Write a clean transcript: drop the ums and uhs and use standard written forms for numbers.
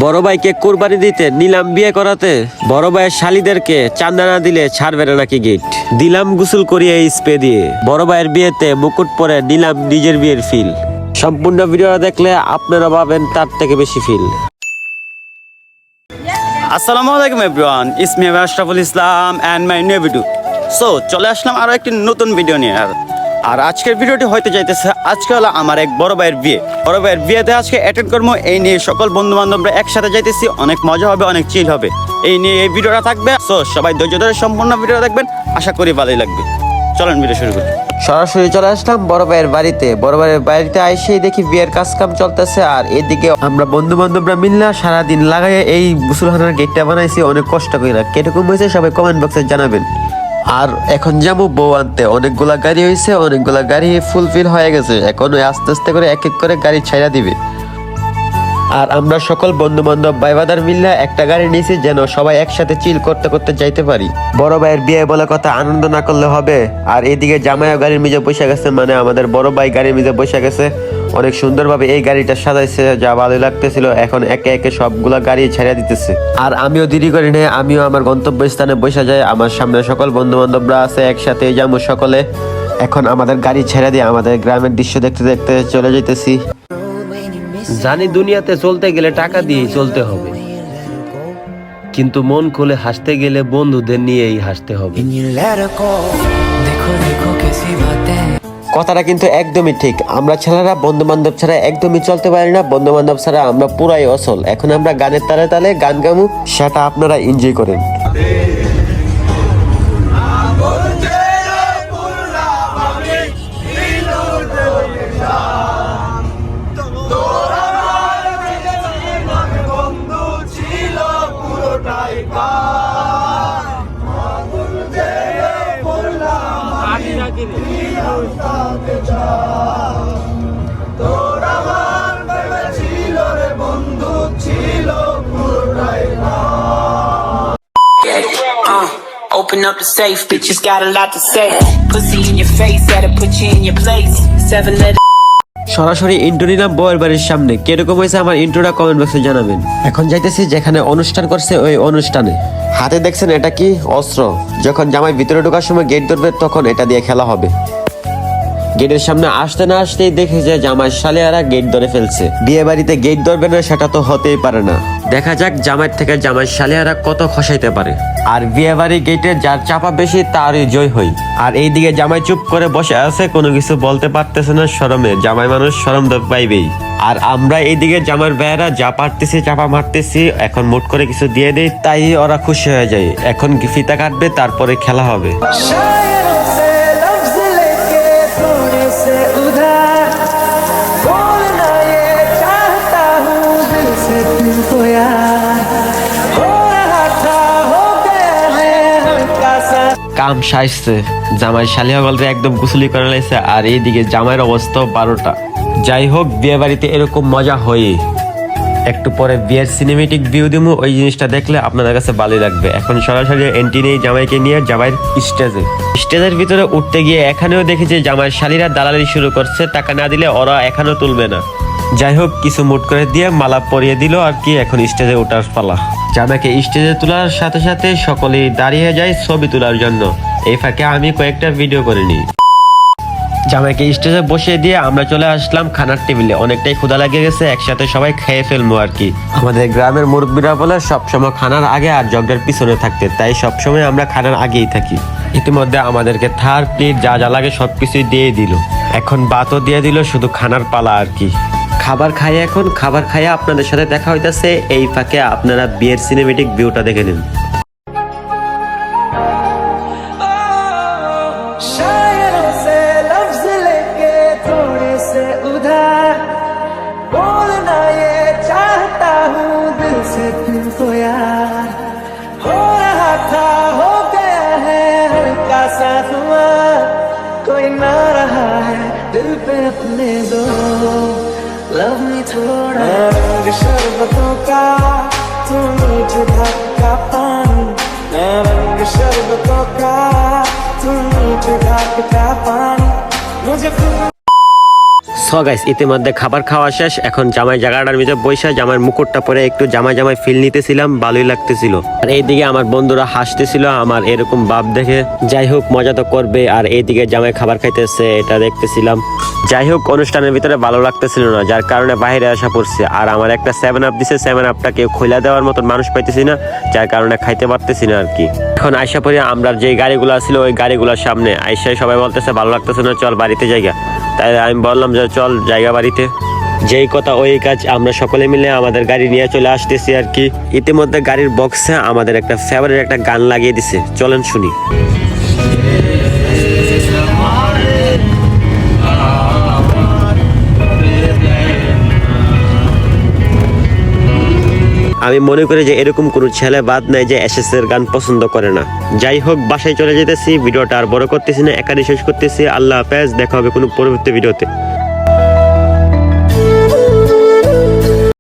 বড় ভাইকে কোরবানি দিতে নিলাম বিয়ে করাতে, বড় ভাইয়ের শালিদেরকে চান্দা না দিলে ছাড়বে না নাকি গিট। দিলাম গোসল করিয়ে স্প্রে দিয়ে, বড় ভাইয়ের বিয়েতে মুকুট পরে নিলাম নিজের বিয়ের ফিল। সম্পূর্ণ ভিডিওটা দেখলে আপনারা পাবেন তার থেকে বেশি ফিল। আসসালামু আলাইকুম everyone, it's me Ashraful Islam and my new video. So চলে আসলাম আরো একটি নতুন ভিডিও নিয়ে। আর আজকের ভিডিওটি হয়তো যাইতেছে, আজকে হলো আমার এক বড় ভাইয়ের বিয়ে। বড় ভাইয়ের বিয়েতে আজকে অ্যাটেন্ড করবো, এই নিয়ে সকল বন্ধু বান্ধবরা একসাথে যাইতেছি, অনেক মজা হবে, অনেক চিল হবে, এই নিয়ে এই ভিডিওটা থাকবে। সো সবাই ধৈর্য ধরে সম্পূর্ণ ভিডিওটা দেখবেন, আশা করি ভালোই লাগবে। চলেন ভিডিও শুরু করি। সরাসরি চলে আসলাম বড় ভাইয়ের বাড়িতে। বড় ভাইয়ের বাড়িতে আইসেই দেখি বিয়ের কাজ কাম চলতেছে, আর এদিকে আমরা বন্ধু বান্ধবরা মিললা সারাদিন লাগাই এই গোসলখানার গেটটা বানাইছি অনেক কষ্ট করে। কিরকম হয়েছে সবাই কমেন্ট বক্সে জানাবেন। আর এখন যাবো বউ আনতে, অনেকগুলা গাড়ি হয়েছে, অনেকগুলা গাড়ি ফুলফিল হয়ে গেছে, এখন ওই আস্তে আস্তে করে এক এক করে গাড়ি ছাইড়া দিবে। আর আমরা সকল বন্ধু বান্ধব ভাই বাদার মিললে একটা গাড়ি নিয়েছি, যেন সবাই একসাথে চিল করতে করতে যাইতে পারি। বড় ভাইয়ের বিয়ে বলে কথা, আনন্দ না করলে হবে। আর এদিকে জামাইও গাড়ির মিজে বসে গেছে, মানে আমাদের বড় ভাই গাড়ির মিজে বসে গেছে। অনেক সুন্দরভাবে এই গাড়িটা সাজাইছে, যা ভালো লাগতেছিল। এখন একে একে সবগুলা গাড়ি ছেড়ে দিতেছে। আর আমিও দেরি করি না, আমিও আমার গন্তব্যস্থানে বসে যাই। আমার সামনে সকল বন্ধু বান্ধবরা আছে, একসাথে যাবো সকলে। এখন আমাদের গাড়ি ছেড়ে দিয়ে আমাদের গ্রামের দৃশ্য দেখতে দেখতে চলে যাইতেছি। জানি দুনিয়াতে চলতে গেলে টাকা দিয়েই চলতে হবে, কিন্তু মন খুলে হাসতে গেলে বন্ধুদের নিয়েই হাসতে হবে। কথাটা কিন্তু একদমই ঠিক। আমরা ছেলেরা বন্ধু বান্ধব ছাড়া একদমই চলতে পারি না, বন্ধু বান্ধব ছাড়া আমরা পুরাই অসল। এখন আমরা গানের তালে তালে গান গামু, সেটা আপনারা এনজয় করেন। Open up the safe, bitches got a lot to say. Pussy in your face, that'll put you in your place. 7 letter. সরাসরি ইন্ট্রো নিলাম বউয়ের বাড়ির সামনে। কিরকম হয়েছে আমার ইন্ট্রোটা কমেন্ট বক্সে জানাবেন। এখন যাইতেছি যেখানে অনুষ্ঠান করছে ওই অনুষ্ঠানে। হাতে দেখছেন এটা কি? অস্ত্র। যখন জামাই ভিতরে ঢোকার সময় গেট ধরবে, তখন এটা দিয়ে খেলা হবে। গেটের সামনে আসতে না আসতেই দেখে যে জামাই শালিয়ারা গেট ধরে ফেলছে। বিয়ে বাড়িতে গেট ধরবে না, সেটা তো হতেই পারে না। দেখা যাক জামাই থেকে জামাই শালিয়ারা কত খসাইতে পারে। আর বিয়ে বাড়ি গেটে যার চাপা বেশি তারই জয় হই। আর এইদিকে জামাই চুপ করে বসে আছে, কোনো কিছু বলতে পারতেছে না শরমে। জামাই মানুষ শরম তো পাইবেই। আর আমরা এইদিকে জামাইয়ের ভাইয়েরা যা পারতেছি চাপা মারতেছি। এখন মুট করে কিছু দিয়ে দেই, তাই ওরা খুশি হয়ে যায়। এখন ফিতা কাটবে, তারপরে খেলা হবে। কাম সাইছে, জামাই শালিয়া গলরে একদম গুসলি করে লাইছে। আর এইদিকে জামাইয়ের অবস্থা 12টা। যাই হোক, বিয়ে বাড়িতে এরকম মজা হয়। একটু পরে বিয়ের সিনেমেটিক ভিউ দিমু, ওই জিনিসটা দেখলে আপনাদের কাছে ভালোই লাগবে। এখন সরাসরি এন্ট্রি নেই জামাইকে নিয়ে জামাইয়ের স্টেজের ভিতরে উঠতে গিয়ে এখানেও দেখি যে জামাইয়ের শালিরা দালালি শুরু করছে। টাকা না দিলে ওরা এখানেও তুলবে না। যাই হোক, কিছু মুট করে দিয়ে মালা পরিয়ে দিল আর কি। এখন স্টেজে ওঠার পালা। জামাইকে স্টেজে তোলার সাথে সাথে সকলেই দাঁড়িয়ে যায় ছবি তোলার জন্য। এই ফাঁকে আমি কয়েকটা ভিডিও করে নিই। জামাইকে স্টেজে বসিয়ে দিয়ে আমরা চলে আসলাম খানার টেবিলে। অনেকটাই ক্ষুধা লেগে গেছে, একসাথে সবাই খেয়ে ফেলবো আর কি। আমাদের গ্রামের মুরব্বীরা বলে সবসময় খানার আগে আর জগের পিছনে থাকতে, তাই সবসময় আমরা খানার আগেই থাকি। ইতিমধ্যে আমাদেরকে থার প্লেট যা যা লাগে সবকিছুই দিয়ে দিল। এখন ভাতও দিয়ে দিল, শুধু খানার পালা আর কি। খাবার খাই। এখন খাবার খাইয়া আপনাদের সাথে দেখা হইতাছে। এই ফাঁকে আপনারা বিয়ের সিনেমেটিক ভিউটা দেখে নিন। कोई ना रहा है दिल पे अपने दो लव मी थोड़ा रंग शरबतों का तू मीठे ढक का पानी रंग शरबतों का तू मीठे ढक का पानी मुझे সো গাইস ইতিমধ্যে খাবার খাওয়া শেষ, এখন জামাই জায়গাটার ভিতরে বৈশা জামাইয়ের মুকুটটা পরে একটু জামাই জামাই ফিল নিতেছিলাম, ভালোই লাগতেছিল। আর এইদিকে আমার বন্ধুরা হাসতেছিল আমার এরকম ভাব দেখে। যাই হোক মজা তো করবে, আর এইদিকে জামাই খাবার খাইতেছে এটা দেখতেছিলাম। যাই হোক অনুষ্ঠানের ভিতরে ভালো লাগতেছিল না, যার কারণে বাইরে আসা পড়ছে। আর আমার একটা 7 আপ দিছে, 7 আপটা কেউ খোলা দেওয়ার মতন মানুষ পাইতেছি না, যার কারণে খাইতে পারতেছি না আর কি। এখন আইসা পরে আমরা যে গাড়িগুলো ছিল ওই গাড়িগুলোর সামনে আইসাই সবাই বলতেছে ভালো লাগতেছে না, চল বাড়িতে জায়গা। তাই আমি বললাম যে চল জায়গা বাড়িতে। যেই কথা ওই কাজ, আমরা সকলে মিলে আমাদের গাড়ি নিয়ে চলে আসতেছি আর কি। ইতিমধ্যে গাড়ির বক্সে আমাদের একটা ফেভারিট একটা গান লাগিয়ে দিছে, চলেন শুনি। আমি মনে করি যে এরকম কোনো ছেলে বাদ নাই যে এসএস এর গান পছন্দ করে না। যাই হোক বাসায় চলে যেতেছি, ভিডিওটা আর বড় করতেছি না, এখানে শেষ করতেছি। আল্লাহ হাফেজ, দেখা হবে কোনো পরবর্তী ভিডিওতে।